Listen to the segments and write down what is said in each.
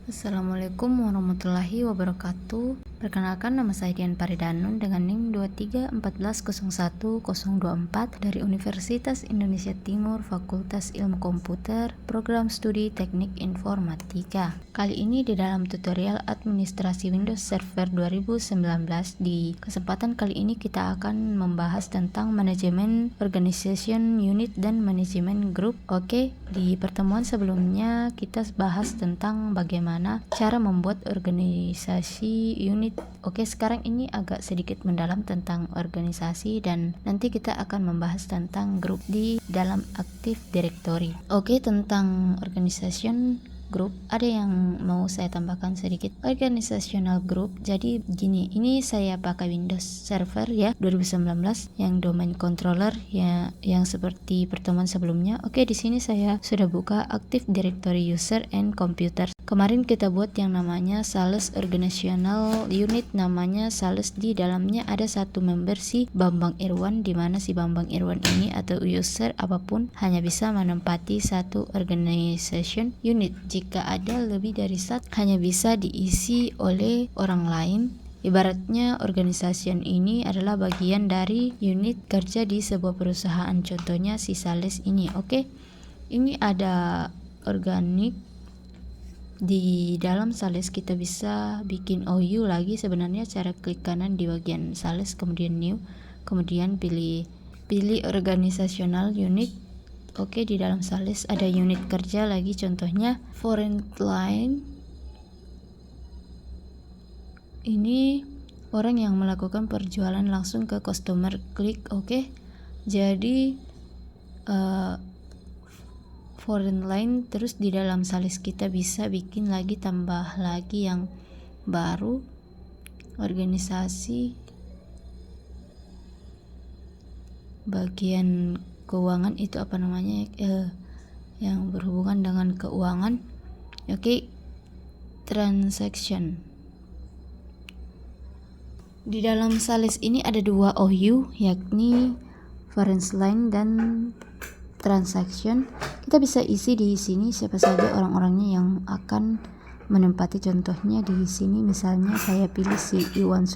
Assalamualaikum warahmatullahi wabarakatuh. Perkenalkan, nama saya Dian Paridanun dengan NIM 2314010024 dari Universitas Indonesia Timur, Fakultas Ilmu Komputer, Program Studi Teknik Informatika. Kali ini di dalam tutorial administrasi Windows Server 2019, di kesempatan kali ini kita akan membahas tentang manajemen organization unit dan manajemen grup. Oke, di pertemuan sebelumnya kita bahas tentang bagaimana cara membuat organisasi unit. Oke, sekarang ini agak sedikit mendalam tentang organisasi dan nanti kita akan membahas tentang grup di dalam Active Directory. Oke, tentang organization group ada yang mau saya tambahkan sedikit. Organizational group, jadi gini, ini saya pakai Windows Server ya 2019 yang domain controller ya, yang seperti pertemuan sebelumnya. Oke, di sini saya sudah buka Active Directory User and Computer. Kemarin kita buat yang namanya Sales Organizational Unit, namanya Sales. Di dalamnya ada satu member si Bambang Irwan, di mana si Bambang Irwan ini atau user apapun hanya bisa menempati satu organization unit. Jika ada lebih dari satu, hanya bisa diisi oleh orang lain. Ibaratnya organisasi ini adalah bagian dari unit kerja di sebuah perusahaan, contohnya si Sales ini. Oke, ini ada organik. Di dalam Sales kita bisa bikin OU lagi. Sebenarnya cara klik kanan di bagian Sales, kemudian new, kemudian pilih organizational unit. Oke, di dalam Sales ada unit kerja lagi, contohnya foreign line. Ini orang yang melakukan perjualan langsung ke customer, klik oke. Jadi foreign line. Terus di dalam Sales kita bisa bikin lagi, tambah lagi yang baru, organisasi bagian keuangan, itu apa namanya, yang berhubungan dengan keuangan. Oke, transaction. Di dalam Sales ini ada dua OU, yakni foreign line dan transaction. Kita bisa isi di sini siapa saja orang-orangnya yang akan menempati. Contohnya di sini misalnya saya pilih si Iwan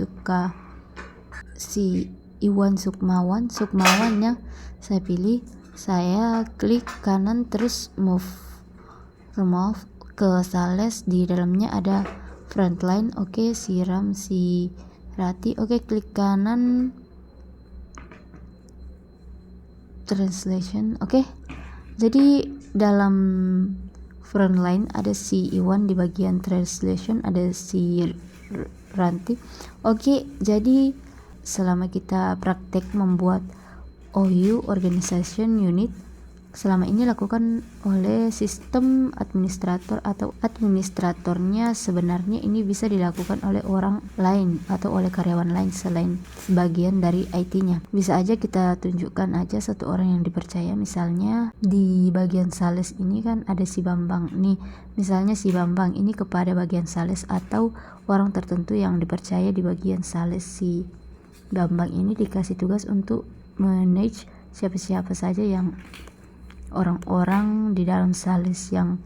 Sukmawannya saya pilih, saya klik kanan terus remove ke Sales. Di dalamnya ada frontline. Oke, si Rati. Oke, klik kanan translation. Oke, jadi dalam frontline ada si Iwan, di bagian translation ada si Ranti. Oke, jadi selama kita praktek membuat OU organization unit, selama ini lakukan oleh sistem administrator atau administratornya. Sebenarnya ini bisa dilakukan oleh orang lain atau oleh karyawan lain selain sebagian dari IT-nya. Bisa aja kita tunjukkan aja satu orang yang dipercaya. Misalnya di bagian Sales ini kan ada si Bambang nih. Misalnya si Bambang ini kepada bagian Sales atau orang tertentu yang dipercaya di bagian Sales. Si Bambang ini dikasih tugas untuk manage siapa-siapa saja yang orang-orang di dalam Sales yang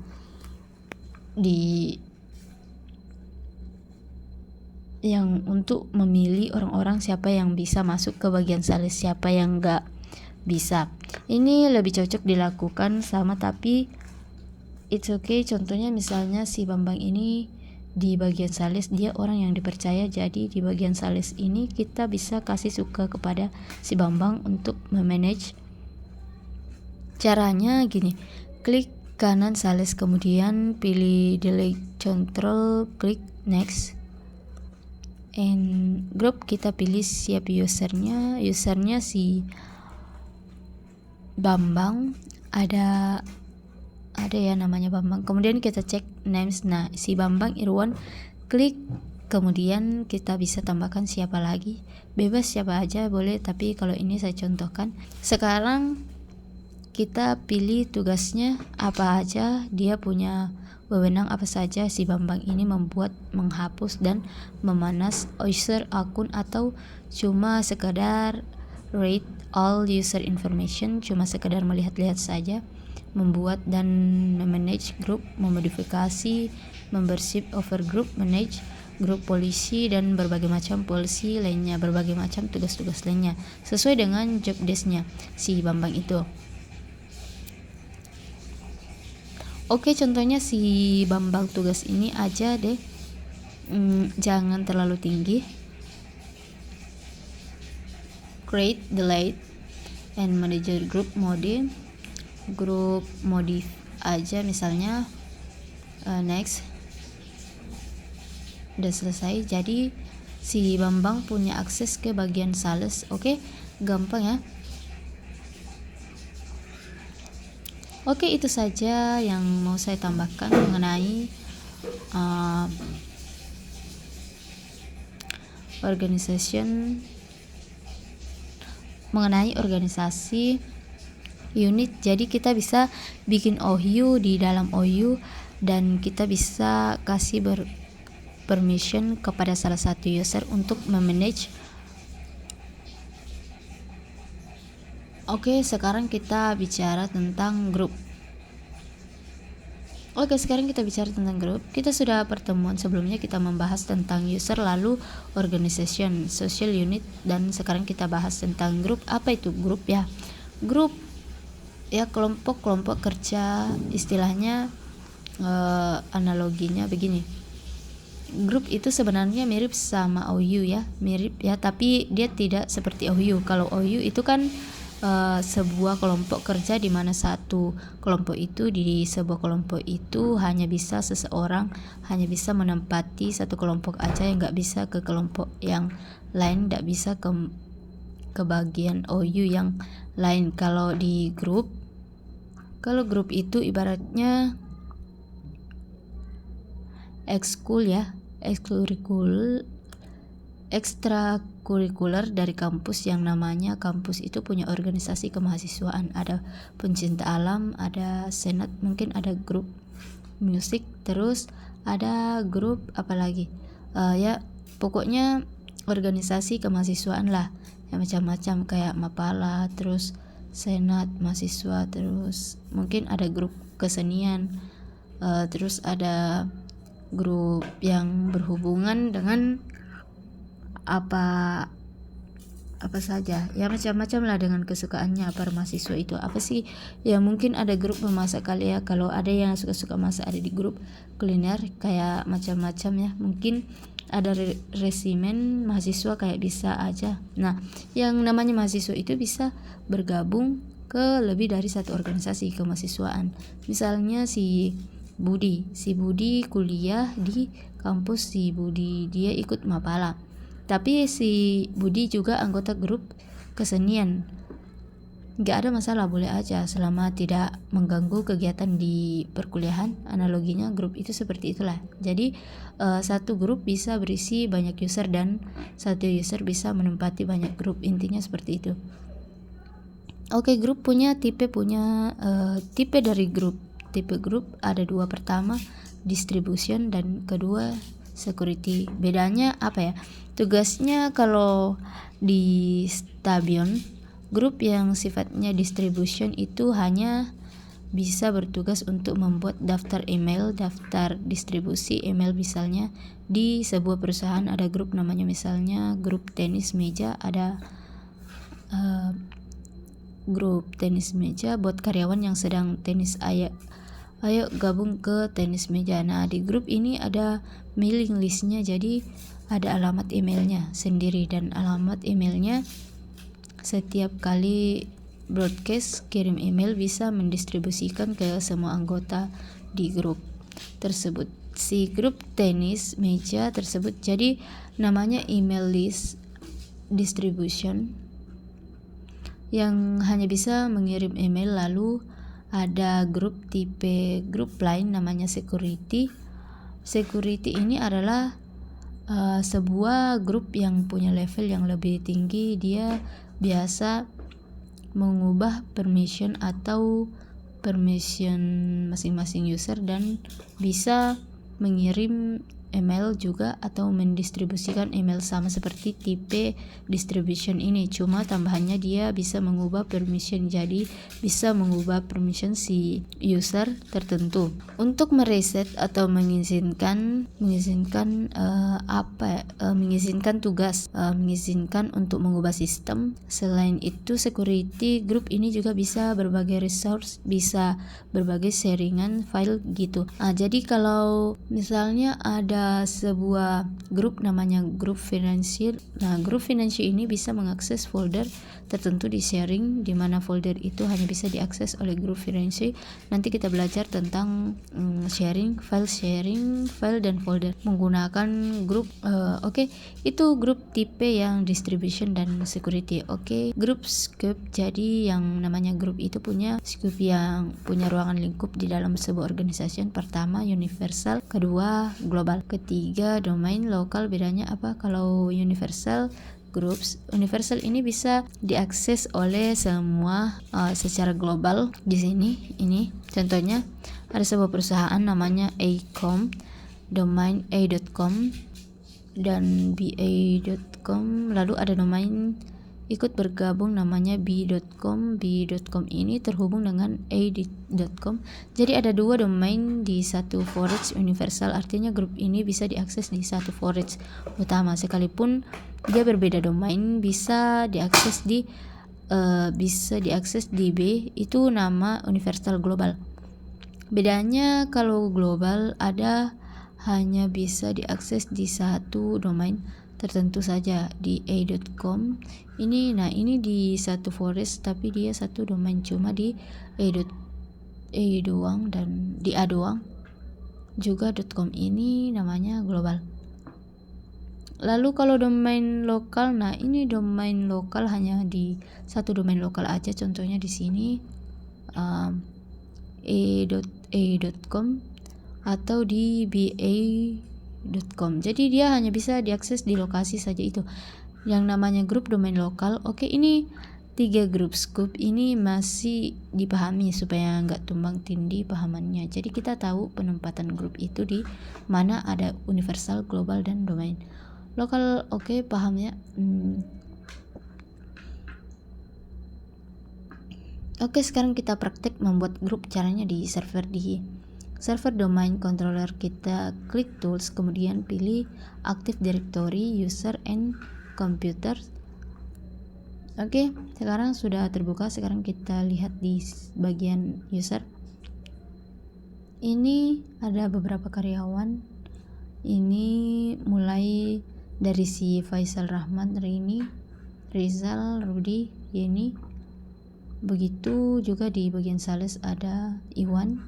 untuk memilih orang-orang siapa yang bisa masuk ke bagian Sales, siapa yang enggak bisa. Ini lebih cocok dilakukan sama, tapi it's okay. Contohnya misalnya si Bambang ini di bagian Sales, dia orang yang dipercaya, jadi di bagian Sales ini kita bisa kasih suka kepada si Bambang untuk memanage. Caranya gini, klik kanan Sales, kemudian pilih delete control, klik next, and group kita pilih siap usernya si Bambang, ada ya namanya Bambang. Kemudian kita cek names. Nah, si Bambang Irwan, klik, kemudian kita bisa tambahkan siapa lagi, bebas siapa aja boleh, tapi kalau ini saya contohkan. Sekarang kita pilih tugasnya apa aja, dia punya wewenang apa saja. Si Bambang ini membuat, menghapus dan memanas user akun, atau cuma sekedar read all user information, cuma sekedar melihat-lihat saja. membuat dan memanage grup, memodifikasi membership overgroup, manage grup polisi, dan berbagai macam polisi lainnya, berbagai macam tugas-tugas lainnya sesuai dengan job desk-nya si Bambang itu. Oke, contohnya si Bambang tugas ini aja deh, jangan terlalu tinggi. Create, delete, and manager group mode, group modif aja misalnya. Next, udah selesai. Jadi si Bambang punya akses ke bagian sales. Oke, gampang ya. Oke, itu saja yang mau saya tambahkan mengenai organisasi unit. Jadi kita bisa bikin OU di dalam OU, dan kita bisa kasih permission kepada salah satu user untuk memanage. Oke, sekarang kita bicara tentang grup. Kita sudah pertemuan sebelumnya, kita membahas tentang user, lalu organization, social unit, dan sekarang kita bahas tentang grup. Apa itu grup ya? Grup ya kelompok kerja, istilahnya analoginya begini. Grup itu sebenarnya mirip sama OU ya, tapi dia tidak seperti OU. Kalau OU itu kan sebuah kelompok kerja di mana satu kelompok itu, di sebuah kelompok itu hanya bisa seseorang hanya bisa menempati satu kelompok aja, yang nggak bisa ke kelompok yang lain, nggak bisa ke bagian OU yang lain. Kalau grup itu ibaratnya ekstrakurikuler dari kampus, yang namanya kampus itu punya organisasi kemahasiswaan, ada pencinta alam, ada senat, mungkin ada grup musik, terus ada grup apalagi ya pokoknya organisasi kemahasiswaan lah, yang macam-macam kayak Mapala, terus senat mahasiswa, terus mungkin ada grup kesenian, terus ada grup yang berhubungan dengan apa saja ya, macam-macam lah dengan kesukaannya para mahasiswa itu apa sih ya. Mungkin ada grup memasak kali ya, kalau ada yang suka masak ada di grup kuliner, kayak macam-macam ya. Mungkin ada resimen mahasiswa kayak bisa aja. Nah, yang namanya mahasiswa itu bisa bergabung ke lebih dari satu organisasi kemahasiswaan. Misalnya si Budi kuliah di kampus si Budi, dia ikut Mapala, tapi si Budi juga anggota grup kesenian. Gak ada masalah, boleh aja selama tidak mengganggu kegiatan di perkuliahan. Analoginya grup itu seperti itulah. Jadi satu grup bisa berisi banyak user, dan satu user bisa menempati banyak grup, intinya seperti itu. Oke, grup punya tipe dari grup. Tipe grup ada dua, pertama distribution dan kedua security. Bedanya apa ya? Tugasnya kalau di Stabion, grup yang sifatnya distribution itu hanya bisa bertugas untuk membuat daftar email, daftar distribusi email. Misalnya di sebuah perusahaan ada grup namanya misalnya grup tenis meja, ada grup tenis meja buat karyawan yang sedang tenis, ayo gabung ke tenis meja. Nah, di grup ini ada mailing listnya, jadi ada alamat emailnya sendiri, dan alamat emailnya setiap kali broadcast kirim email bisa mendistribusikan ke semua anggota di grup tersebut. Si grup tenis meja tersebut jadi namanya email list distribution, yang hanya bisa mengirim email. Lalu ada tipe grup lain namanya security. Security ini adalah sebuah grup yang punya level yang lebih tinggi. Dia biasa mengubah permission masing-masing user, dan bisa mengirim email juga atau mendistribusikan email sama seperti tipe distribution ini, cuma tambahannya dia bisa mengubah permission, jadi bisa mengubah permission si user tertentu. Untuk mereset atau mengizinkan tugas, mengizinkan untuk mengubah sistem. Selain itu security group ini juga bisa berbagai resource, bisa berbagai sharingan file gitu. Jadi kalau misalnya ada sebuah grup namanya grup financial, grup financial ini bisa mengakses folder tertentu di sharing, di mana folder itu hanya bisa diakses oleh grup financial. Nanti kita belajar tentang sharing file dan folder menggunakan grup. Itu grup tipe yang distribution dan security. Grup scope, jadi yang namanya grup itu punya scope yang punya ruangan lingkup di dalam sebuah organisasi. Pertama universal, kedua global, ketiga domain lokal. Bedanya apa? Kalau universal groups, universal ini bisa diakses oleh semua secara global. Di sini ini contohnya ada sebuah perusahaan namanya A.com, domain a.com dan ba.com, lalu ada domain ikut bergabung namanya b.com. B.com ini terhubung dengan a.com, jadi ada dua domain di satu forage universal. Artinya grup ini bisa diakses di satu forage utama, sekalipun dia berbeda domain. Bisa diakses di B, itu nama universal global. Bedanya kalau global hanya bisa diakses di satu domain tertentu saja, di a.com ini. Ini di satu forest tapi dia satu domain, cuma di a doang dan di a doang. Juga .com ini namanya global. Lalu kalau domain lokal, ini domain lokal hanya di satu domain lokal aja. Contohnya di sini a.com atau di ba.com. Jadi dia hanya bisa diakses di lokasi saja itu. Yang namanya grup domain lokal. Ini 3 grup scope ini masih dipahami supaya nggak tumbang tindih pahamannya. Jadi kita tahu penempatan grup itu di mana, ada universal, global, dan domain lokal. Paham ya? Sekarang kita praktek membuat grup. Caranya di server domain controller, kita klik tools, kemudian pilih Active Directory, user and computer. Sekarang sudah terbuka. Sekarang kita lihat di bagian user. Ini ada beberapa karyawan. Ini mulai dari si Faisal Rahman, Rini, Rizal, Rudi, Yeni. Begitu juga di bagian sales ada Iwan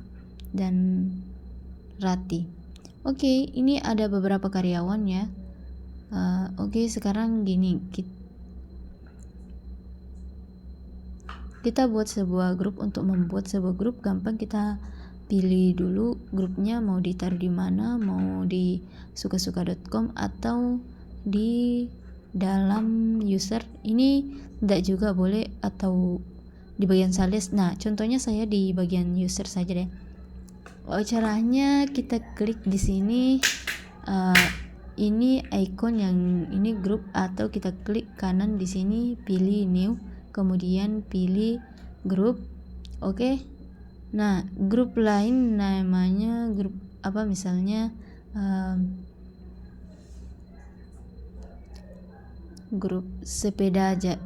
dan Rati. Ini ada beberapa karyawan ya. Sekarang gini, kita buat sebuah grup. Untuk membuat sebuah grup gampang, kita pilih dulu grupnya mau ditaruh di mana, mau di sukasuka.com atau di dalam user. Ini tidak juga boleh, atau di bagian sales. Contohnya saya di bagian user saja deh. Caranya kita klik di sini, ini icon yang ini grup, atau kita klik kanan di sini, pilih new, kemudian pilih grup. Grup lain namanya grup apa, misalnya grup sepeda aja,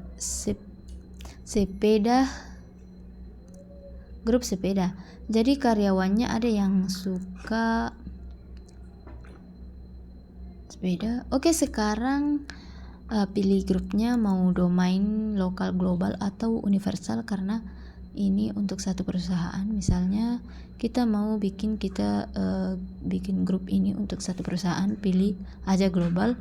grup sepeda. Jadi karyawannya ada yang suka sepeda. Sekarang pilih grupnya mau domain lokal, global, atau universal, karena ini untuk satu perusahaan. Misalnya kita mau bikin grup ini untuk satu perusahaan, pilih aja global.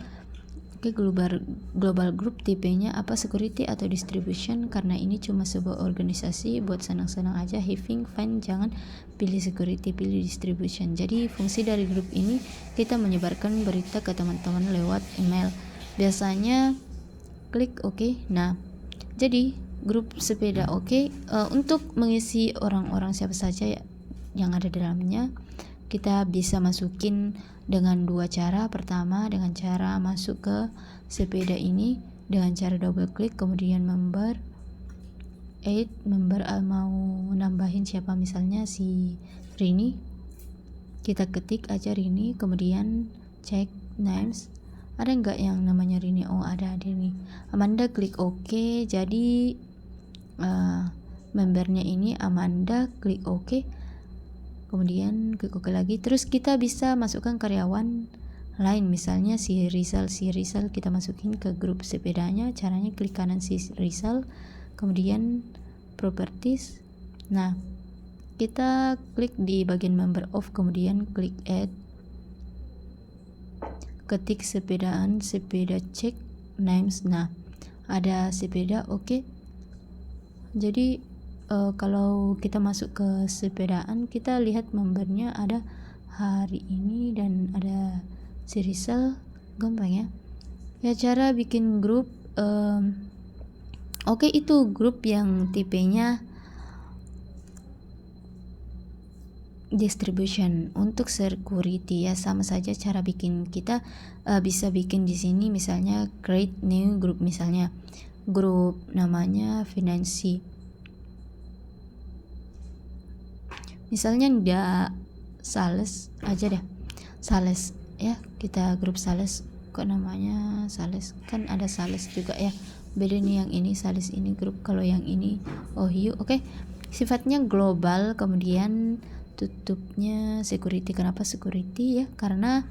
Global group tipenya apa, security atau distribution, karena ini cuma sebuah organisasi buat senang-senang aja, having fun. Jangan pilih security, pilih distribution. Jadi fungsi dari grup ini kita menyebarkan berita ke teman-teman lewat email. Biasanya klik jadi grup sepeda. Untuk mengisi orang-orang siapa saja yang ada di dalamnya, kita bisa masukin dengan dua cara. Pertama dengan cara masuk ke sepeda ini dengan cara double klik, kemudian member mau nambahin siapa, misalnya si Rini, kita ketik aja Rini, kemudian cek names, ada nggak yang namanya Rini? Oh ada nih. Amanda, klik OK. Jadi membernya ini Amanda, klik OK, kemudian klik OK lagi. Terus kita bisa masukkan karyawan lain, misalnya si Rizal kita masukin ke grup sepedanya. Caranya klik kanan si Rizal, kemudian properties. Nah, kita klik di bagian member of, kemudian klik add, ketik sepeda cek names. Nah, ada sepeda, oke. Jadi kalau kita masuk ke sepedaan, kita lihat membernya ada hari ini dan ada si Rizal, gampang ya. Ya, cara bikin grup, oke, itu grup yang tipenya distribution. Untuk security ya sama saja cara bikin. Kita bisa bikin di sini misalnya create new group, misalnya grup namanya finansi, misalnya nggak sales aja deh, sales ya, kita grup sales. Kok namanya sales, kan ada sales juga ya, beda nih yang ini sales ini grup, kalau yang ini OU. Oke, sifatnya global. Kemudian tutupnya security. Kenapa security ya? Karena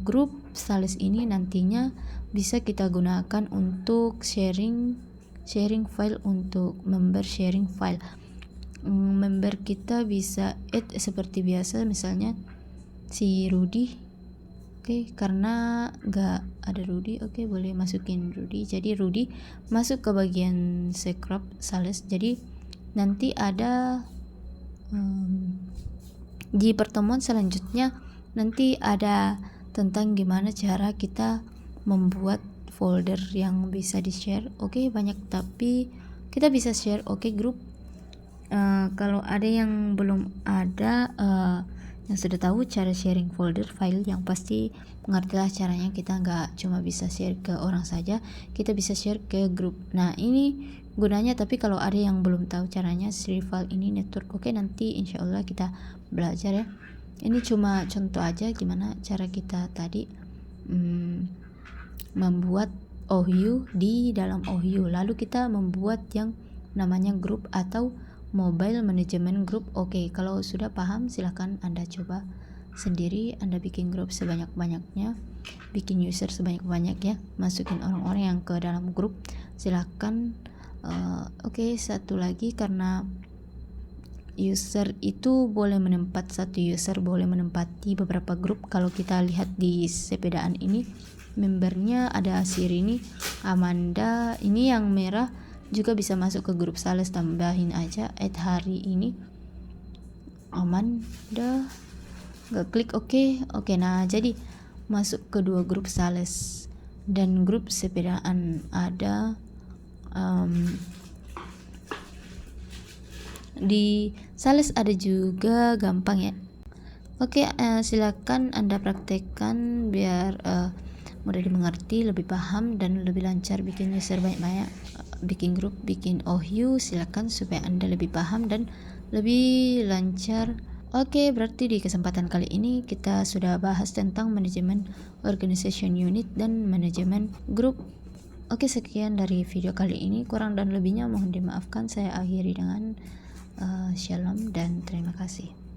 grup sales ini nantinya bisa kita gunakan untuk sharing file, untuk member sharing file. Member kita bisa add seperti biasa, misalnya si Rudy. Oke, karena nggak ada Rudy, oke, boleh masukin Rudy. Jadi Rudy masuk ke bagian scrub sales. Jadi nanti ada di pertemuan selanjutnya nanti ada tentang gimana cara kita membuat folder yang bisa di share. Oke, banyak, tapi kita bisa share grup. Kalau ada yang belum ada yang sudah tahu cara sharing folder file, yang pasti mengertilah caranya. Kita nggak cuma bisa share ke orang saja, kita bisa share ke grup. Nah, ini gunanya. Tapi kalau ada yang belum tahu caranya share file ini network, oke, nanti insyaallah kita belajar ya. Ini cuma contoh aja gimana cara kita tadi membuat OU di dalam OU, lalu kita membuat yang namanya grup atau mobile management group. Oke, kalau sudah paham silahkan Anda coba sendiri. Anda bikin grup sebanyak-banyaknya, bikin user sebanyak-banyak ya, masukin orang-orang yang ke dalam grup, silahkan. Oke, satu lagi, karena user itu boleh satu user boleh menempati beberapa grup. Kalau kita lihat di sepedaan ini, membernya ada si Rini, Amanda, ini yang merah juga bisa masuk ke grup sales. Tambahin aja add hari ini Amanda, nggak klik oke. Nah, jadi masuk ke dua grup sales dan grup sepedaan. Ada di sales ada juga, gampang ya. Oke, silakan Anda praktekkan biar mudah dimengerti, lebih paham dan lebih lancar bikin user banyak-banyak, bikin grup, bikin OU. Silakan supaya Anda lebih paham dan lebih lancar. Oke, berarti di kesempatan kali ini kita sudah bahas tentang manajemen organization unit dan manajemen grup. Oke, sekian dari video kali ini. Kurang dan lebihnya mohon dimaafkan. Saya akhiri dengan shalom dan terima kasih.